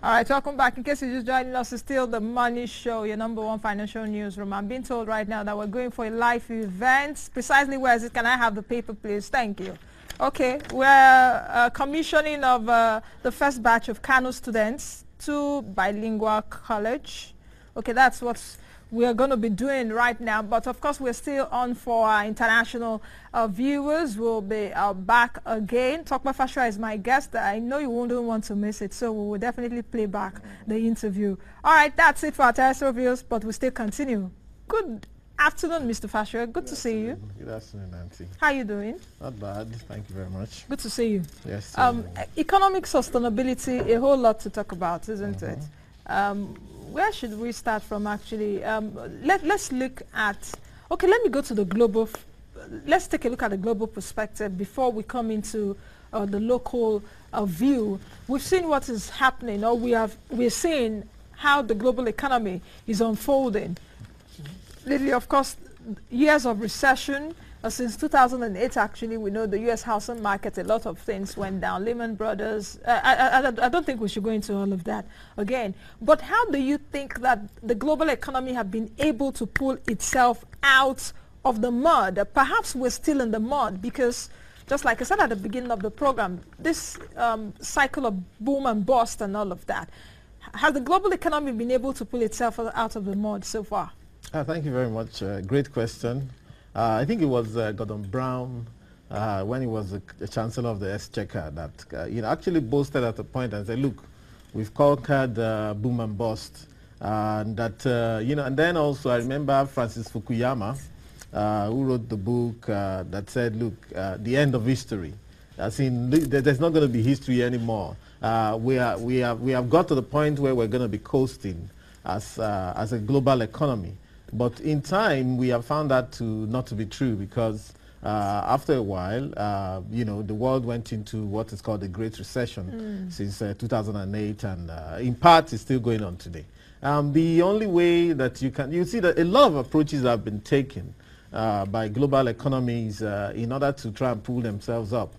All right, welcome back. In case you're just joining us, it's still the Money Show, your number one financial newsroom. I'm being told right now that we're going for a live event. Precisely where is it? Can I have the paper, please? Thank you. Okay, we're commissioning of the first batch of Kano students to bilingual college. Okay, that's what we are going to be doing right now. But of course, we're still on for our international viewers. We'll be back again. Tope Fasua is my guest. I know you wouldn't want to miss it, so we will definitely play back the interview. All right, that's it for our terrestrial viewers, but we still continue. Good afternoon, Mr. Fasua. Good to see you. Good afternoon, Auntie. How are you doing? Not bad. Thank you very much. Good to see you. Yes. Economic sustainability, a whole lot to talk about, isn't it? Where should we start from, actually? Let's look at, okay, let me go to the global, let's take a look at the global perspective before we come into the local view. We've seen what is happening, or we're seeing how the global economy is unfolding. Lately, of course, years of recession. Since 2008, actually, we know the U.S. housing market, a lot of things went down. Lehman Brothers, I don't think we should go into all of that again. But how do you think that the global economy have been able to pull itself out of the mud? Perhaps we're still in the mud because, just like I said at the beginning of the program, this cycle of boom and bust and all of that, has the global economy been able to pull itself out of the mud so far? Thank you very much. Great question. I think it was Gordon Brown when he was the Chancellor of the Exchequer that actually boasted at a point and said, "Look, we've conquered boom and bust," and that And then also I remember Francis Fukuyama, who wrote the book that said, "Look, the end of history. As in, there's not going to be history anymore. We have got to the point where we're going to be coasting as a global economy." But in time, we have found that not to be true because after a while, the world went into what is called the Great Recession since 2008, and in part, it's still going on today. The only way that you see that a lot of approaches have been taken by global economies in order to try and pull themselves up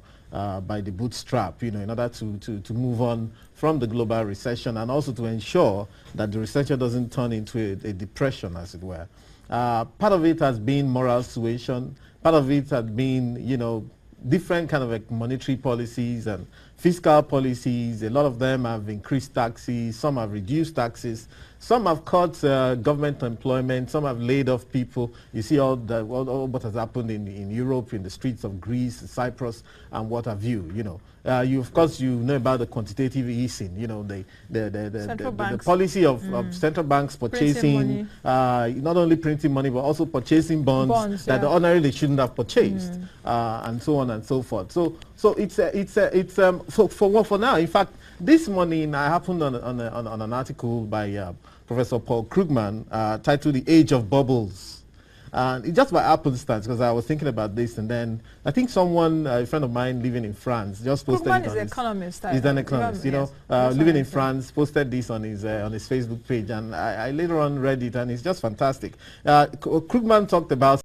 by the bootstrap, in order to move on from the global recession and also to ensure that the recession doesn't turn into a depression, as it were. Part of it has been moral suasion. Part of it has been, different kind of monetary policies and fiscal policies. A lot of them have increased taxes. Some have reduced taxes. Some have cut government employment. Some have laid off people. You see all what has happened in Europe, in the streets of Greece, Cyprus, and what have you. Of course, you know about the quantitative easing. The policy of central banks purchasing, not only printing money but also purchasing bonds that ordinarily shouldn't have purchased, and so on and so forth. So for now. In fact, this morning I happened on an article by Professor Paul Krugman titled "The Age of Bubbles." And just by happenstance, because I was thinking about this, and then I think someone, a friend of mine living in France, just posted Krugman it on is an economist. He's an economist, living in France, posted this on his Facebook page, and I later on read it, and it's just fantastic. Krugman talked about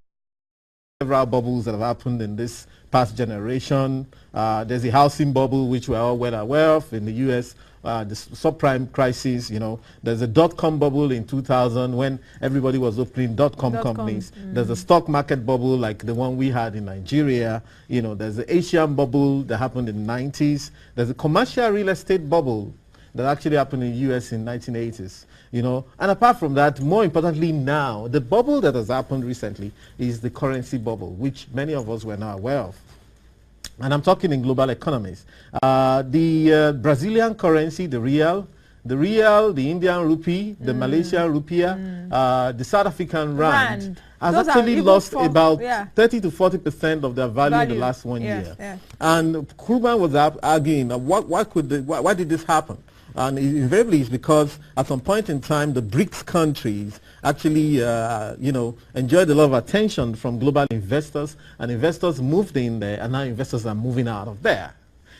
several bubbles that have happened in this past generation. There's the housing bubble, which we're all well aware of in the U.S., the subprime crisis. There's a dot-com bubble in 2000 when everybody was opening dot-com companies. There's a stock market bubble like the one we had in Nigeria. There's the Asian bubble that happened in the 90s. There's a commercial real estate bubble that actually happened in the U.S. in 1980s. And apart from that, more importantly now, the bubble that has happened recently is the currency bubble, which many of us were now aware of. And I'm talking in global economies. The Brazilian currency, the real, the Indian rupee, the Malaysian rupiah, the South African rand has actually lost about 30 to 40% of their value in the last 1 year. Yeah. And Krugman was arguing, why did this happen? And invariably it's because at some point in time the BRICS countries actually enjoyed a lot of attention from global investors, and investors moved in there, and now investors are moving out of there.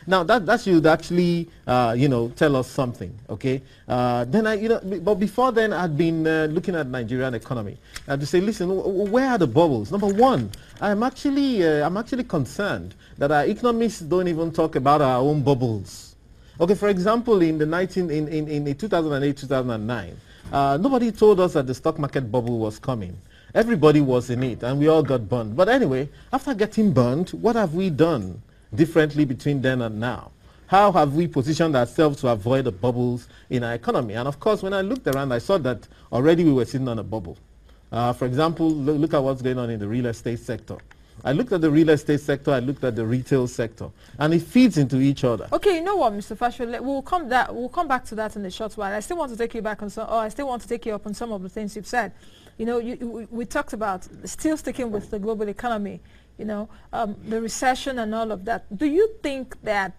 Now that should actually tell us something, okay? But before then I'd been looking at Nigerian economy to say, listen, where are the bubbles? Number one, I'm actually concerned that our economists don't even talk about our own bubbles. Okay, for example, in the 2008, 2009, nobody told us that the stock market bubble was coming. Everybody was in it, and we all got burned. But anyway, after getting burned, what have we done differently between then and now? How have we positioned ourselves to avoid the bubbles in our economy? And of course, when I looked around, I saw that already we were sitting on a bubble. For example, look at what's going on in the real estate sector. I looked at the real estate sector, I looked at the retail sector, and it feeds into each other. Okay, you know what, Mr. Fasua, we'll come back to that in a short while. I still want to take you back on I still want to take you up on some of the things you've said. You know, we talked about still sticking with the global economy, you know, the recession and all of that. Do you think that,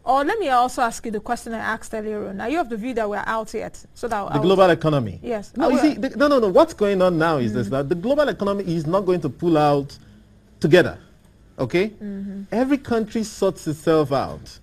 or let me also ask you the question I asked earlier on. Are you of the view that we're out yet? So that the global economy? Yes. No, you see, no. What's going on now is this, that the global economy is not going to pull out together, okay? Every country sorts itself out.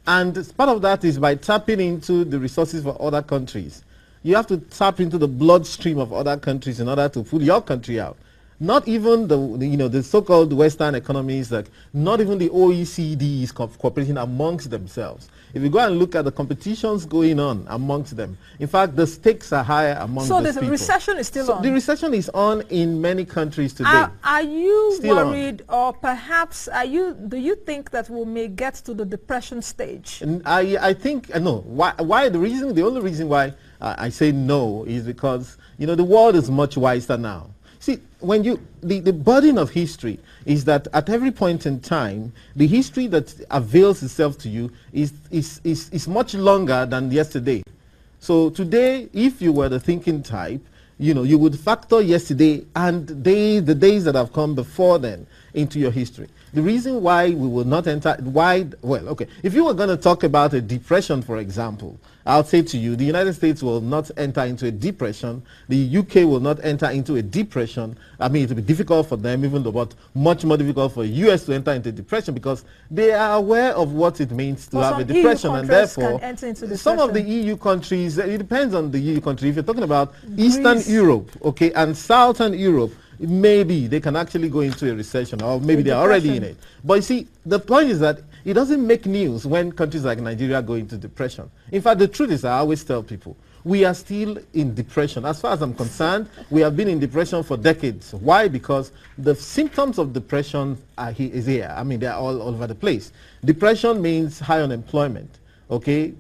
And part of that is by tapping into the resources for other countries. You have to tap into the bloodstream of other countries in order to pull your country out. Not even the so-called Western economies, like not even the OECD is cooperating amongst themselves. If you go and look at the competitions going on amongst them, in fact, the stakes are higher among those people. So the recession is still on? The recession is on in many countries today. Are you still worried, or perhaps do you think that we may get to the depression stage? And I think, no. Why? The only reason why I say no is because, you know, the world is much wiser now. See, when the burden of history is that at every point in time, the history that avails itself to you is much longer than yesterday. So today, if you were the thinking type, you know, you would factor yesterday and the days that have come before then into your history. The reason why we will not enter, if you were going to talk about a depression, for example, I'll say to you, the United States will not enter into a depression. The UK will not enter into a depression. I mean, it will be difficult for them, even though, but much more difficult for the US to enter into a depression because they are aware of what it means to have a depression, and therefore, some of the EU countries, it depends on the EU country. If you're talking about Eastern Europe, okay, and Southern Europe, maybe they can actually go into a recession, or maybe they're already in it. But you see, the point is that it doesn't make news when countries like Nigeria go into depression. In fact, the truth is, I always tell people, we are still in depression. As far as I'm concerned, we have been in depression for decades. Why? Because the symptoms of depression is here. I mean, they're all over the place. Depression means high unemployment, okay?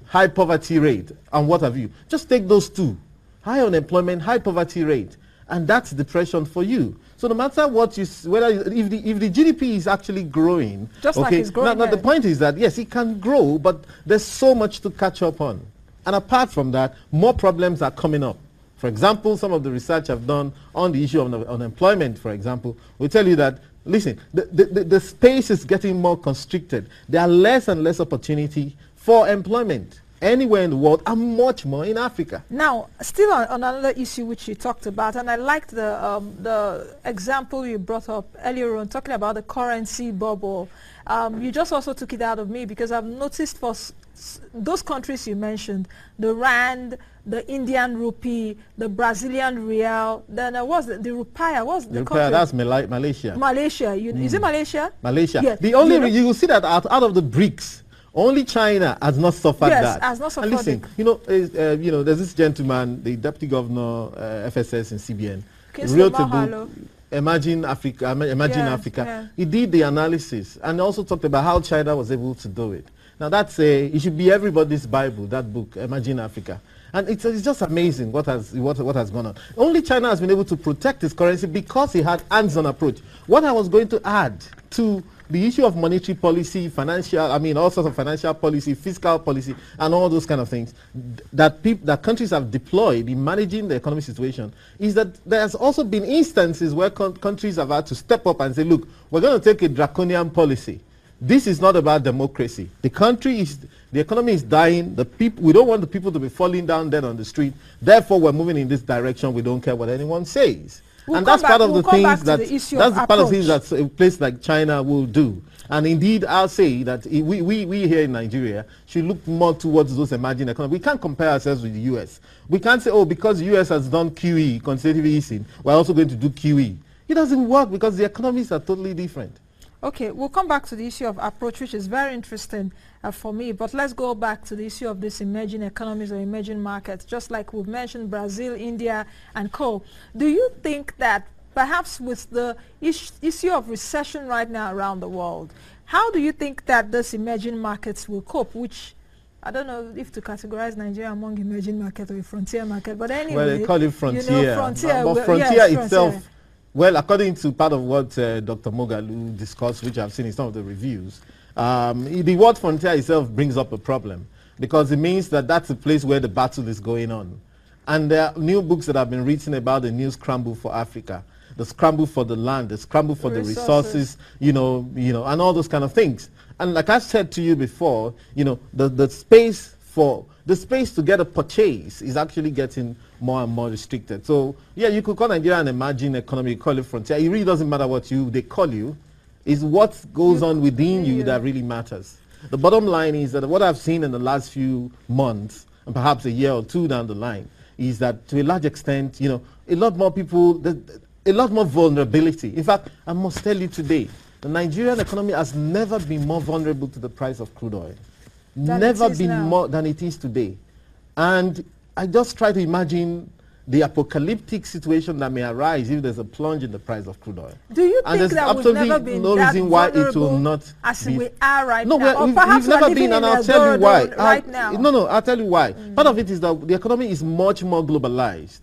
High poverty rate, and what have you. Just take those two. High unemployment, high poverty rate. And that's depression for you. So no matter what if the GDP is actually growing, just like it's growing. Now the point is that yes, it can grow, but there's so much to catch up on. And apart from that, more problems are coming up. For example, some of the research I've done on the issue of unemployment, for example, will tell you that, listen, the space is getting more constricted. There are less and less opportunity for employment anywhere in the world, and much more in Africa. Now, still on another issue which you talked about, and I liked the example you brought up earlier on, talking about the currency bubble. You just also took it out of me because I've noticed for those countries you mentioned, the Rand, the Indian rupee, the Brazilian real, then the rupiah. What's the country? That's Malaysia. Malaysia. Is it Malaysia? Malaysia. Yes. The only you will see that out of the BRICS, only China has not suffered that. Yes, has not suffered. And listen, there's this gentleman, the deputy governor, FSS in CBN, wrote a book, Imagine Africa. Yeah. He did the analysis and also talked about how China was able to do it. Now it should be everybody's Bible, that book, Imagine Africa. And it's just amazing what has gone on. Only China has been able to protect its currency because it had hands-on approach. What I was going to add to the issue of monetary policy, all sorts of financial policy, fiscal policy, and all those kind of things that countries have deployed in managing the economic situation is that there's also been instances where countries have had to step up and say, look, we're going to take a draconian policy. This is not about democracy. The economy is dying. We don't want the people to be falling down dead on the street. Therefore, we're moving in this direction. We don't care what anyone says. And that's part of the things that a place like China will do. And indeed, I'll say that we here in Nigeria should look more towards those emerging economies. We can't compare ourselves with the US. We can't say, oh, because the US has done QE, quantitative easing, we're also going to do QE. It doesn't work because the economies are totally different. Okay, we'll come back to the issue of approach, which is very interesting for me. But let's go back to the issue of this emerging economies or emerging markets. Just like we've mentioned Brazil, India, and co. Do you think that perhaps with the issue of recession right now around the world, how do you think that these emerging markets will cope, which I don't know if to categorize Nigeria among emerging market or a frontier market, but anyway. Well, they call it frontier. You know, frontier, but frontier yes, itself, frontier. Well, according to part of what Dr. Mogalu discussed, which I've seen in some of the reviews, the word frontier itself brings up a problem because it means that that's a place where the battle is going on. And there are new books that have been written about the new scramble for Africa, the scramble for the land, the scramble for the resources, you know, and all those kind of things. And like I said to you before, you know, the space to get a purchase is actually getting more and more restricted. So yeah, you could call Nigeria an emerging economy, call it frontier. It really doesn't matter what they call you. It's what goes on within you that really matters. The bottom line is that what I've seen in the last few months, and perhaps a year or two down the line, is that to a large extent, you know, a lot more people, a lot more vulnerability. In fact, I must tell you today, the Nigerian economy has never been more vulnerable to the price of crude oil. Never been more than it is today. And I just try to imagine the apocalyptic situation that may arise if there's a plunge in the price of crude oil. Do you think that we've never been no reason why it will not as we are right now? No, we've never been, and I'll tell you why. Right now. No, I'll tell you why. Part of it is that the economy is much more globalized.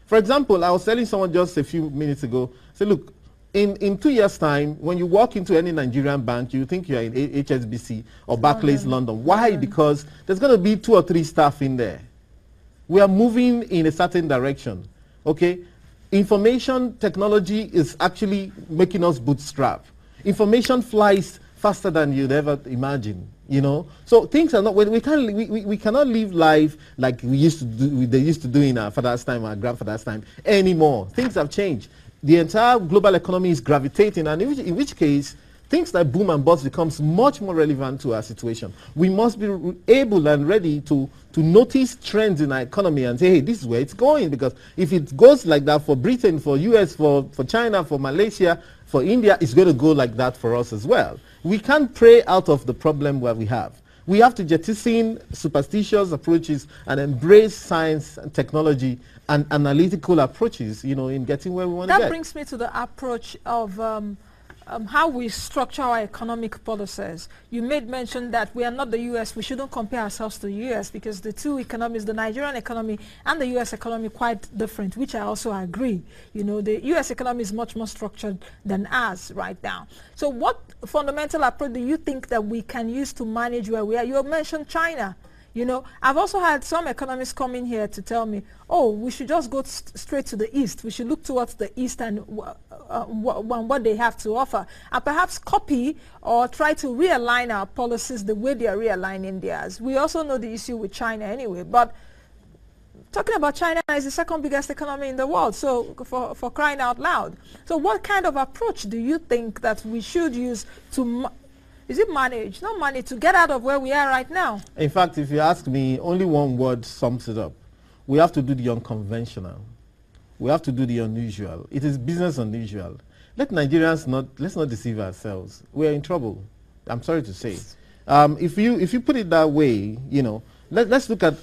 For example, I was telling someone just a few minutes ago, say, look, in 2 years' time, when you walk into any Nigerian bank, you think you're in HSBC or Barclays London. Why? Because there's going to be 2 or 3 staff in there. We are moving in a certain direction, okay? Information technology is actually making us bootstrap. Information flies faster than you'd ever imagine, you know? So things are not, we cannot live life like they used to do in our father's time, our grandfather's time anymore. Things have changed. The entire global economy is gravitating, and in which case, things like boom and bust becomes much more relevant to our situation. We must be able and ready to notice trends in our economy and say, hey, this is where it's going. Because if it goes like that for Britain, for US, for China, for Malaysia, for India, it's going to go like that for us as well. We can't pray out of the problem where we have. We have to jettison superstitious approaches and embrace science and technology and analytical approaches, you know, in getting where we want to get. That brings me to the approach of how we structure our economic policies. You made mention that we are not the U.S. We shouldn't compare ourselves to the U.S. because the two economies, the Nigerian economy and the U.S. economy, quite different, which I also agree. You know, the U.S. economy is much more structured than ours right now. So what fundamental approach do you think that we can use to manage where we are? You mentioned China. You know, I've also had some economists come in here to tell me, oh, we should just go straight to the East. We should look towards the East and what they have to offer. And perhaps copy or try to realign our policies the way they are realigning theirs. We also know the issue with China anyway. But talking about China is the second biggest economy in the world, so for crying out loud. So what kind of approach do you think that we should use to is it manage, not money, to get out of where we are right now? In fact, if you ask me, only one word sums it up. We have to do the unconventional. We have to do the unusual. It is business unusual. Let Nigerians let's not deceive ourselves. We are in trouble. I'm sorry to say. If you put it that way, you know, let's look at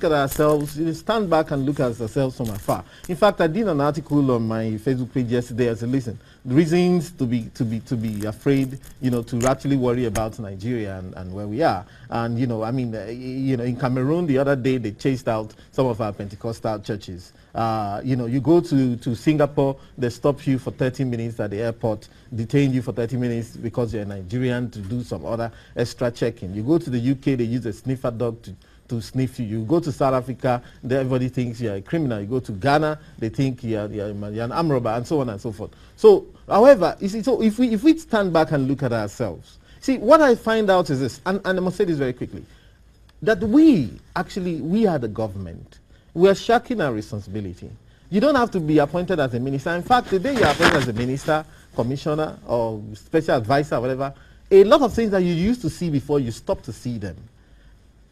ourselves. You know, stand back and look at ourselves from afar. In fact, I did an article on my Facebook page yesterday. I said, listen, the reasons to be afraid, you know, to actually worry about Nigeria and where we are. And you know, I mean, you know, in Cameroon the other day they chased out some of our Pentecostal churches. You know, you go to Singapore, they stop you for 30 minutes at the airport, detain you for 30 minutes because you're a Nigerian to do some other extra checking. You go to the UK, they use a sniffer dog to sniff you. You go to South Africa, everybody thinks you're a criminal. You go to Ghana, they think you're an armed robber, and so on and so forth. So, however, you see, so if we stand back and look at ourselves, see, what I find out is this, and I must say this very quickly, that we are the government. We are shirking our responsibility. You don't have to be appointed as a minister. In fact, the day you're appointed as a minister, commissioner, or special advisor, or whatever, a lot of things that you used to see before, you stop to see them.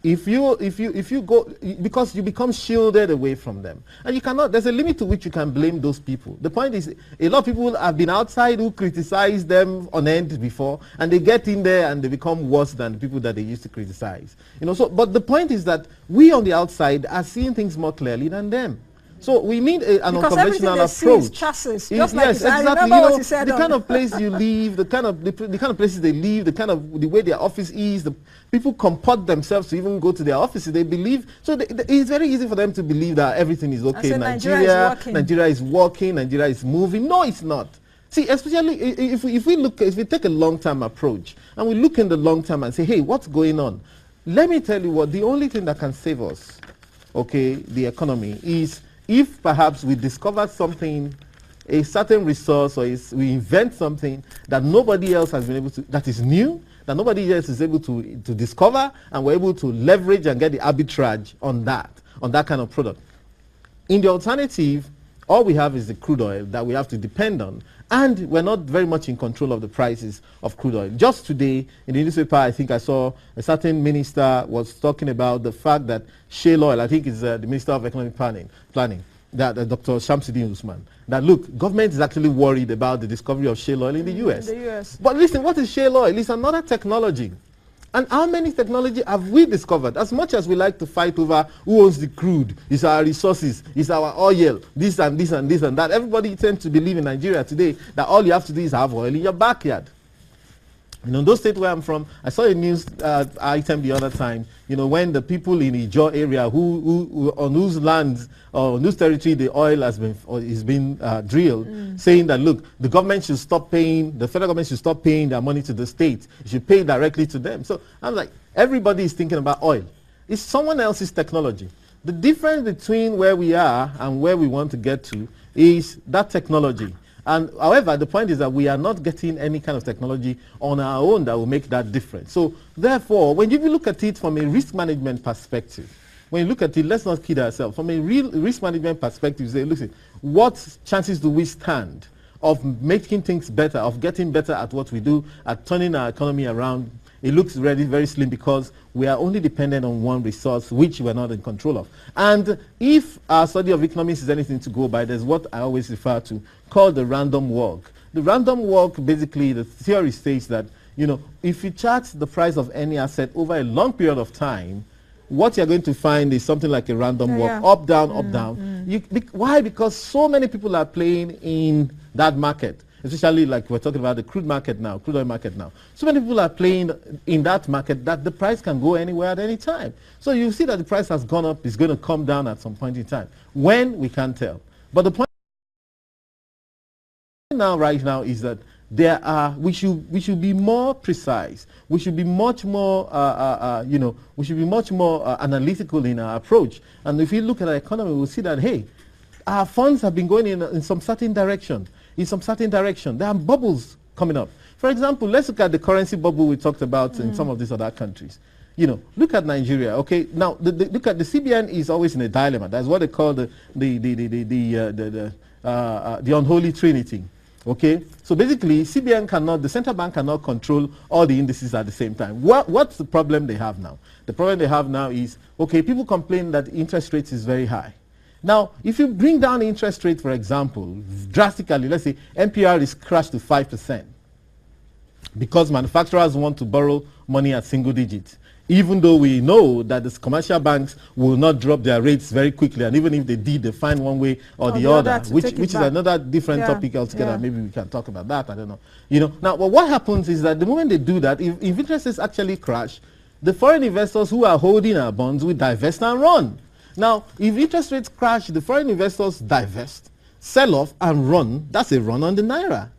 if you go, because you become shielded away from them, and you cannot, there's a limit to which you can blame those people. The point is, a lot of people have been outside who criticize them on end before, and they get in there and they become worse than the people that they used to criticize. So, but the point is that we on the outside are seeing things more clearly than them. So we need an unconventional approach. Chassis, just yes, like exactly. What you said the kind of place you live, the kind of places they live, the way their office is, the people comport themselves to even go to their offices. They believe, so it's very easy for them to believe that everything is okay. Nigeria is working, Nigeria is moving. No, it's not. See, especially if we take a long-term approach and we look in the long term and say, hey, what's going on? Let me tell you what, the only thing that can save us, okay, the economy, is if perhaps we discover something, a certain resource, or we invent something that nobody else has been able to, that is new, that nobody else is able to discover, and we're able to leverage and get the arbitrage on that kind of product. In the alternative, all we have is the crude oil that we have to depend on, and we're not very much in control of the prices of crude oil. Just today, in the newspaper, I think I saw a certain minister was talking about the fact that shale oil, I think it's the Minister of Economic Planning, that Dr. Shamsuddin Usman, that look, government is actually worried about the discovery of shale oil in the US. But listen, what is shale oil? It's another technology. And how many technology have we discovered? As much as we like to fight over who owns the crude, it's our resources, it's our oil, this and this and this and that. Everybody tends to believe in Nigeria today that all you have to do is have oil in your backyard. Those states where I'm from, I saw a news item the other time, when the people in Ijaw area who on whose lands or whose territory the oil has been drilled, saying that, look, the government should stop paying, the federal government should stop paying their money to the state. It should pay directly to them. So I'm like, everybody is thinking about oil. It's someone else's technology. The difference between where we are and where we want to get to is that technology. And however, the point is that we are not getting any kind of technology on our own that will make that difference. So therefore, when you look at it from a risk management perspective, when you look at it, let's not kid ourselves. From a real risk management perspective, say, listen, what chances do we stand of making things better, of getting better at what we do, at turning our economy around? It looks really very slim because we are only dependent on one resource, which we're not in control of. And if our study of economics is anything to go by, there's what I always refer to called the random walk. The random walk, basically, the theory states that, if you chart the price of any asset over a long period of time, what you're going to find is something like a random walk, up, down, up, down. Why? Because so many people are playing in that market. Especially like we're talking about the crude oil market now. So many people are playing in that market that the price can go anywhere at any time. So you see that the price has gone up, it's going to come down at some point in time. When, we can't tell. But the point right now is that we should be more precise. We should be much more analytical in our approach. And if you look at our economy, we'll see that, hey, our funds have been going in some certain direction. There are bubbles coming up. For example, let's look at the currency bubble we talked about in some of these other countries. Look at Nigeria. Okay, now look at the CBN is always in a dilemma. That's what they call the unholy trinity. Okay, so basically, the central bank cannot control all the indices at the same time. What's the problem they have now? The problem they have now is, okay, people complain that interest rates is very high. Now, if you bring down the interest rate, for example, drastically, let's say MPR is crashed to 5%, because manufacturers want to borrow money at single digits, even though we know that the commercial banks will not drop their rates very quickly, and even if they did, they find one way or the other, which is another different topic altogether. Maybe we can talk about that, I don't know. Now, but what happens is that the moment they do that, if interest rates actually crash, the foreign investors who are holding our bonds will divest and run. Now, if interest rates crash, the foreign investors divest, sell off, and run. That's a run on the Naira.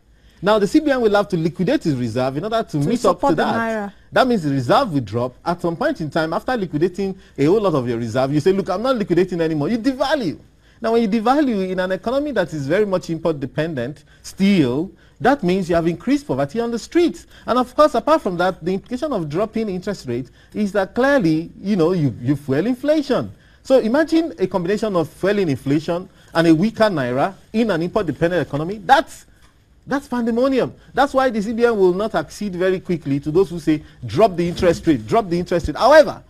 Now, the CBN will have to liquidate its reserve in order to meet up to that. That means the reserve will drop. At some point in time, after liquidating a whole lot of your reserve, you say, look, I'm not liquidating anymore. You devalue. Now, when you devalue in an economy that is very much import dependent still, that means you have increased poverty on the streets. And of course, apart from that, the implication of dropping interest rates is that clearly, you fuel inflation. So imagine a combination of fueling inflation and a weaker Naira in an import-dependent economy. That's pandemonium. That's why the CBN will not accede very quickly to those who say, drop the interest rate, drop the interest rate. However,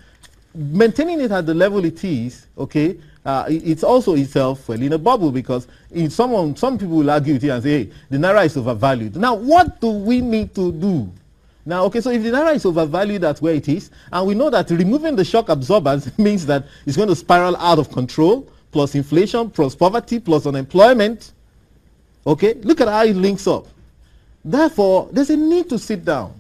maintaining it at the level it is, okay, it's also itself well in a bubble, because some people will argue with you and say, hey, the naira is overvalued. Now, what do we need to do? Now, okay, so if the naira is overvalued at where it is, and we know that removing the shock absorbers means that it's going to spiral out of control, plus inflation, plus poverty, plus unemployment, okay, look at how it links up. Therefore, there's a need to sit down.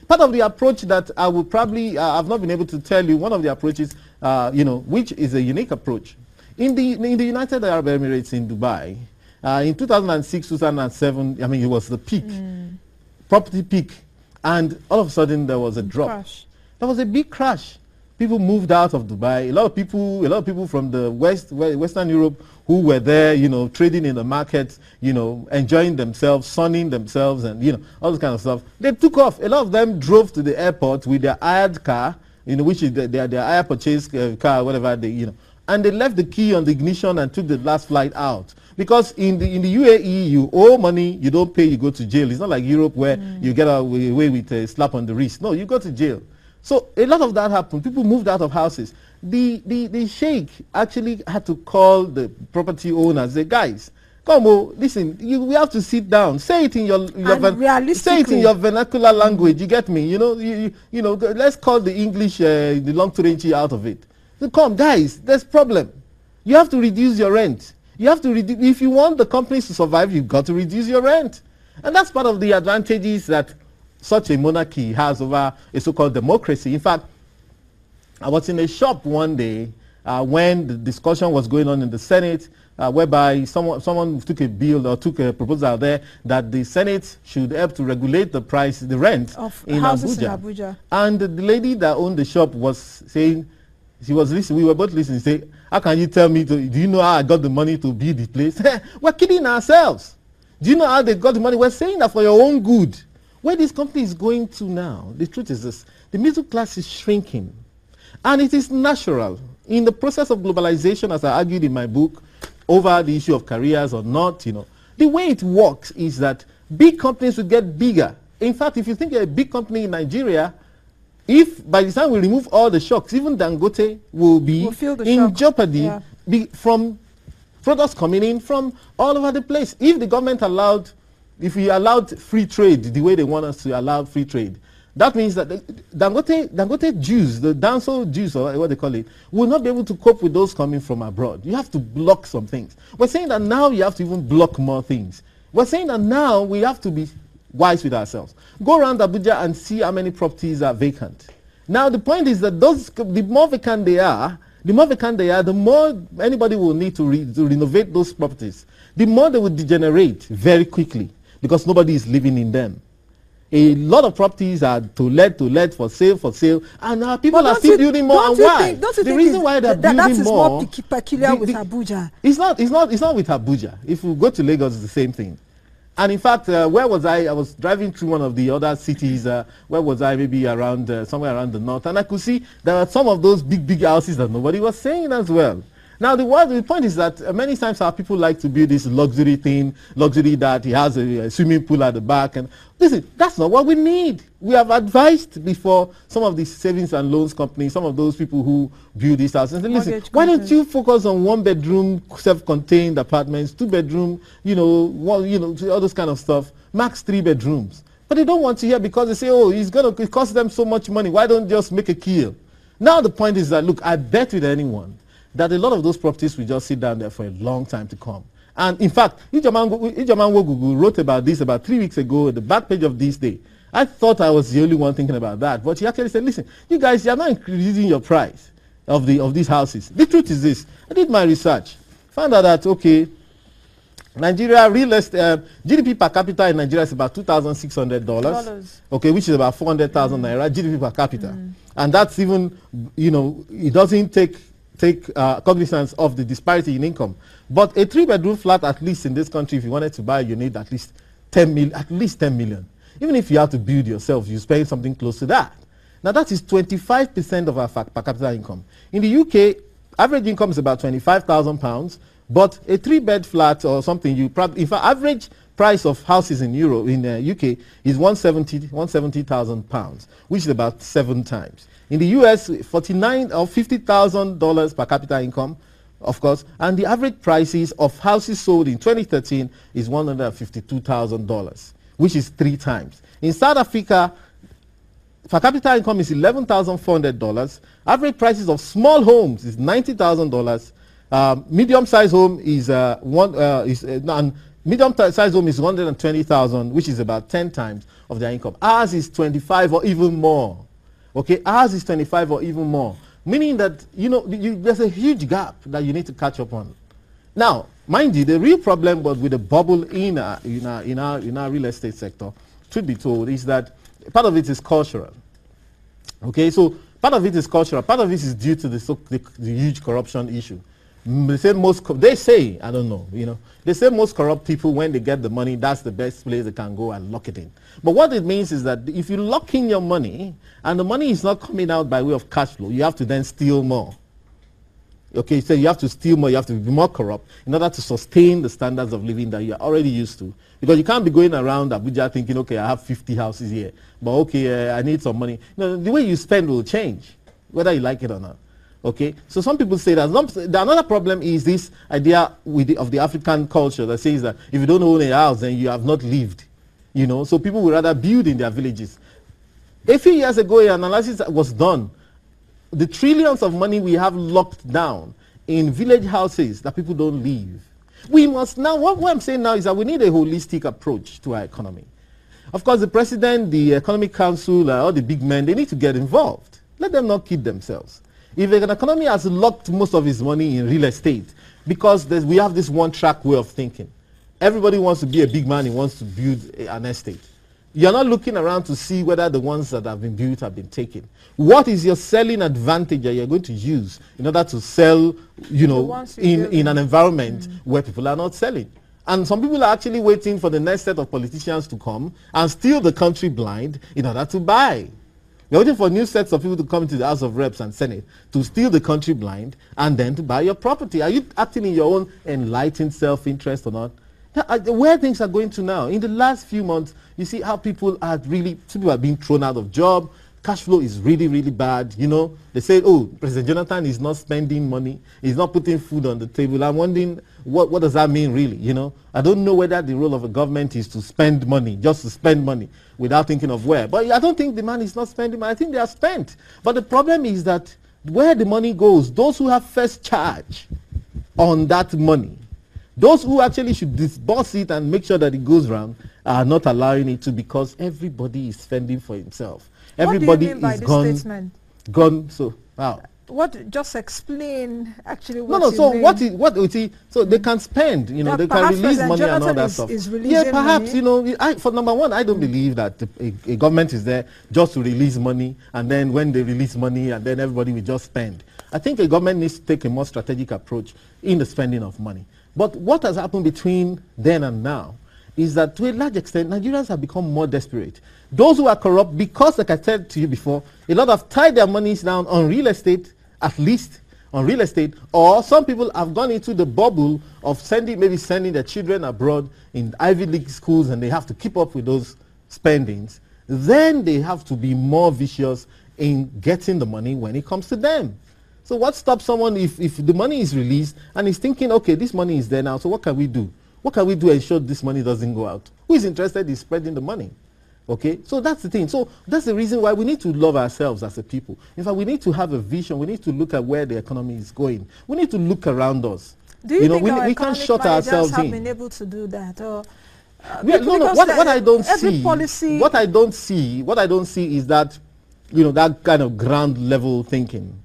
Part of the approach that I will probably, I've not been able to tell you, one of the approaches, which is a unique approach. In the United Arab Emirates in Dubai, in 2006, 2007, I mean, it was the peak, property peak, and all of a sudden there was a drop. Crash. There was a big crash. People moved out of Dubai. A lot of people from the Western Europe who were there, trading in the market, enjoying themselves, sunning themselves, and all this kind of stuff. They took off. A lot of them drove to the airport with their hired car, which is their hire purchase car, whatever and they left the key on the ignition and took the last flight out. Because in the UAE, you owe money, you don't pay, you go to jail. It's not like Europe where you get away with a slap on the wrist. No, you go to jail. So a lot of that happened. People moved out of houses. The sheikh actually had to call the property owners, say, guys, come on, listen, we have to sit down. Say it in your vernacular language. You get me? Let's call the English, the long Turenchi out of it. So come, guys, there's problem. You have to reduce your rent. You have to reduce. If you want the companies to survive, you've got to reduce your rent. And that's part of the advantages that such a monarchy has over a so-called democracy. In fact, I was in a shop one day when the discussion was going on in the Senate, whereby someone took a bill or took a proposal there that the Senate should help to regulate the price, the rent of in houses Abuja. in Abuja. And the lady that owned the shop was saying, she was listening, we were both listening, say, how can you tell me, do you know how I got the money to build the place? We're kidding ourselves. Do you know how they got the money? We're saying that for your own good. Where this company is going to now, the truth is this, the middle class is shrinking. And it is natural. In the process of globalization, as I argued in my book, over the issue of careers or not, the way it works is that big companies will get bigger. In fact, if you think you're a big company in Nigeria, if by the time we remove all the shocks, even Dangote will be in jeopardy from products coming in from all over the place. If the government if we allowed free trade the way they want us to allow free trade, that means that Dangote juice, the Danso juice, or what they call it, will not be able to cope with those coming from abroad. You have to block some things. We're saying that now you have to even block more things. We're saying that now we have to be wise with ourselves. Go around Abuja and see how many properties are vacant. Now the point is that the more vacant they are, the more anybody will need to renovate those properties. The more they will degenerate very quickly because nobody is living in them. A lot of properties are to let, for sale, and people are still building more. And why? The reason why they're building more... That is more peculiar with Abuja. It's not with Abuja. If we go to Lagos, it's the same thing. And in fact, where was I? I was driving through one of the other cities. Where was I? Maybe around somewhere around the north. And I could see there are some of those big houses that nobody was saying as well. Now, the point is that many times our people like to build this luxury that he has a swimming pool at the back. And listen, that's not what we need. We have advised before some of these savings and loans companies, some of those people who build these houses. And listen, why don't you focus on 1-bedroom, self-contained apartments, 2-bedroom, all those kind of stuff, max 3 bedrooms. But they don't want to hear because they say, oh, it costs them so much money. Why don't you just make a kill? Now the point is that, look, I bet with anyone that a lot of those properties will just sit down there for a long time to come. And in fact, Ijaman Wogugu wrote about this about 3 weeks ago at the back page of This Day. I thought I was the only one thinking about that, but he actually said, listen, you guys, you're not increasing your price of these houses. The truth is this, I did my research, found out that, okay, Nigeria real estate, GDP per capita in Nigeria is about $2,600, okay, which is about 400,000 naira GDP per capita. And that's even, it doesn't take cognizance of the disparity in income. But a 3-bedroom flat, at least in this country, if you wanted to buy, you need at least 10 million. Even if you have to build yourself, you spend something close to that. Now that is 25% of our per capita income. In the UK, average income is about £25,000, but a 3-bed flat or something, in fact, average price of houses in Europe, in UK, is 170,000 pounds, which is about 7 times. In the US, $49 or $50,000 per capita income, of course, and the average prices of houses sold in 2013 is $152,000, which is 3 times. In South Africa, per capita income is $11,400. Average prices of small homes is $90,000. Medium-sized home is medium-sized home is 120,000, which is about 10 times of their income. Ours is 25 or even more. Okay, ours is 25 or even more, meaning that there's a huge gap that you need to catch up on. Now, mind you, the real problem was with the bubble in our real estate sector, truth be told, is that part of it is cultural. Okay, so part of it is cultural. Part of it is due to the huge corruption issue. They say I don't know, they say most corrupt people, when they get the money, that's the best place they can go and lock it in. But what it means is that if you lock in your money and the money is not coming out by way of cash flow, you have to then steal more. Okay, so you have to steal more, you have to be more corrupt in order to sustain the standards of living that you're already used to. Because you can't be going around Abuja thinking, okay, I have 50 houses here, but okay, I need some money. The way you spend will change, whether you like it or not. Okay, so some people say that. Another problem is this idea of the African culture that says that if you don't own a house, then you have not lived. So people would rather build in their villages. A few years ago, an analysis was done. The trillions of money we have locked down in village houses that people don't live. We must now, what I'm saying now is that we need a holistic approach to our economy. Of course, the president, the economic council, all the big men, they need to get involved. Let them not kid themselves. If an economy has locked most of its money in real estate, because we have this one-track way of thinking. Everybody wants to be a big man, he wants to build an estate. You're not looking around to see whether the ones that have been built have been taken. What is your selling advantage that you're going to use in order to sell, in an environment where people are not selling? And some people are actually waiting for the next set of politicians to come and steal the country blind in order to buy. You're waiting for new sets of people to come into the House of Reps and Senate to steal the country blind and then to buy your property. Are you acting in your own enlightened self-interest or not? Where things are going to now, in the last few months, you see how people are being thrown out of job. Cash flow is really, really bad. They say, oh, President Jonathan is not spending money. He's not putting food on the table. I'm wondering, what does that mean, really? I don't know whether the role of a government is to spend money, just to spend money without thinking of where. But I don't think the man is not spending money. I think they are spent. But the problem is that where the money goes, those who have first charge on that money, those who actually should disburse it and make sure that it goes around, are not allowing it to, because everybody is spending for himself. Everybody what do you mean by is this statement? gone. So wow. Just explain actually what no. you So mean. what you see? So they can spend. They can release money and all that stuff. Yeah, perhaps money. For number one, I don't believe that a government is there just to release money, and then when they release money, and then everybody will just spend. I think a government needs to take a more strategic approach in the spending of money. But what has happened between then and now is that to a large extent, Nigerians have become more desperate. Those who are corrupt, because like I said to you before, a lot have tied their monies down on real estate, at least on real estate, or some people have gone into the bubble of sending their children abroad in Ivy League schools, and they have to keep up with those spendings. Then they have to be more vicious in getting the money when it comes to them. So what stops someone if the money is released and he's thinking, okay, this money is there now, so what can we do? What can we do to ensure this money doesn't go out? Who is interested in spreading the money? Okay, so that's the thing. So that's the reason why we need to love ourselves as a people. In fact, we need to have a vision. We need to look at where the economy is going. We need to look around us. Do you think we can't shut ourselves have in. been able to do that? Or, what I don't see, policy what I don't see is that, that kind of ground level thinking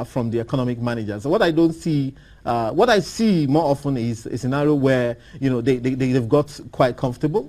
from the economic managers. So what I don't see. What I see more often is a scenario where they've got quite comfortable.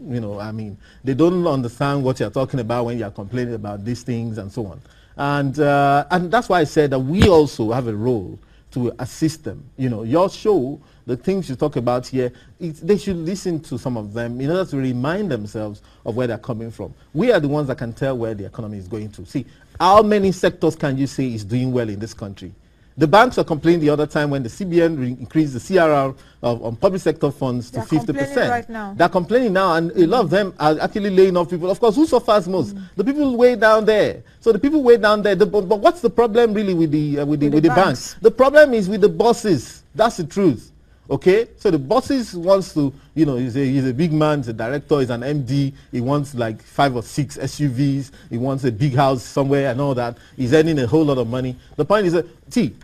They don't understand what you're talking about when you're complaining about these things and so on. And that's why I said that we also have a role to assist them. Your show, the things you talk about here, they should listen to some of them in order to remind themselves of where they're coming from. We are the ones that can tell where the economy is going to. See, how many sectors can you say is doing well in this country? The banks are complaining the other time when the CBN increased the CRR on public sector funds to 50%. Right now. They're complaining now, and a lot of them are actually laying off people. Of course, who suffers most? The people way down there. So the people way down there. But what's the problem really with the banks? The problem is with the bosses. That's the truth. Okay, so the bosses wants to, you know, he's a big man, he's a director, he's an MD, he wants like 5 or 6 SUVs, he wants a big house somewhere and all that. He's earning a whole lot of money. The point is, that's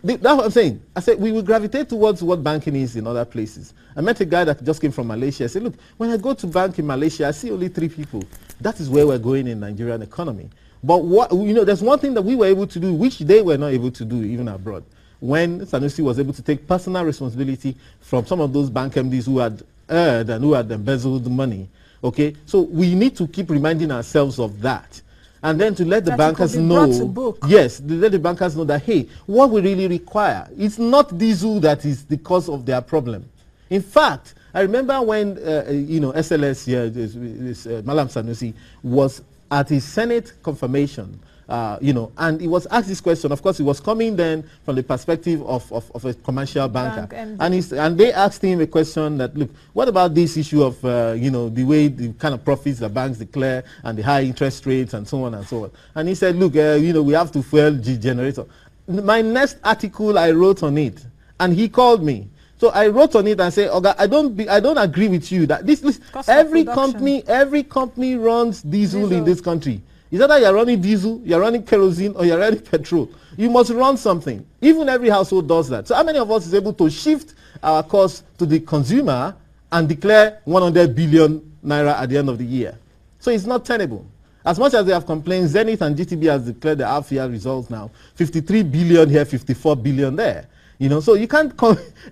what I'm saying. I said we will gravitate towards what banking is in other places. I met a guy that just came from Malaysia. I said, look, when I go to bank in Malaysia, I see only 3 people. That is where we're going in Nigerian economy. But what, you know, there's one thing that we were able to do, which they were not able to do even abroad. When Sanusi was able to take personal responsibility from some of those bank MDs who had erred and who had embezzled money. Okay, so we need to keep reminding ourselves of that. And then to let the bankers know, yes, to let the bankers know that, hey, what we really require, it's not diesel that is the cause of their problem. In fact, I remember when, you know, SLS here, Malam Sanusi, was at his Senate confirmation, you know, and he was asked this question. Of course, he was coming then from the perspective of a commercial banker. And they asked him a question that, look, what about this issue of, you know, the way, the kind of profits the banks declare and the high interest rates and so on and so on. And he said, look, you know, we have to fuel the generator. My next article, I wrote on it, and he called me. So I wrote on it and said, okay, I don't agree with you that this every company runs diesel in this country. Is that you're running diesel, you're running kerosene, or you're running petrol? You must run something. Even every household does that. So how many of us is able to shift our cost to the consumer and declare 100 billion naira at the end of the year? So it's not tenable. As much as they have complained, Zenith and GTB has declared the half-year results now. 53 billion here, 54 billion there. You know, so you can't,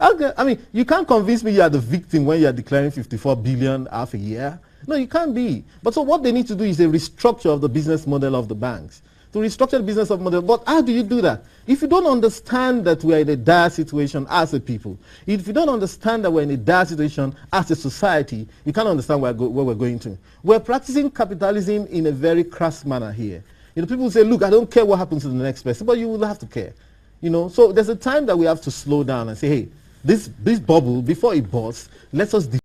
I mean, you can't convince me you are the victim when you are declaring 54 billion half a year. No, you can't be. But so what they need to do is a restructure of the business model of the banks. To restructure the business model. But how do you do that? If you don't understand that we are in a dire situation as a people, if you don't understand that we're in a dire situation as a society, you can't understand where we're going to. We're practicing capitalism in a very crass manner here. You know, people say, look, I don't care what happens to the next person, but you will have to care. You know, so there's a time that we have to slow down and say, hey, this bubble, before it bursts, let us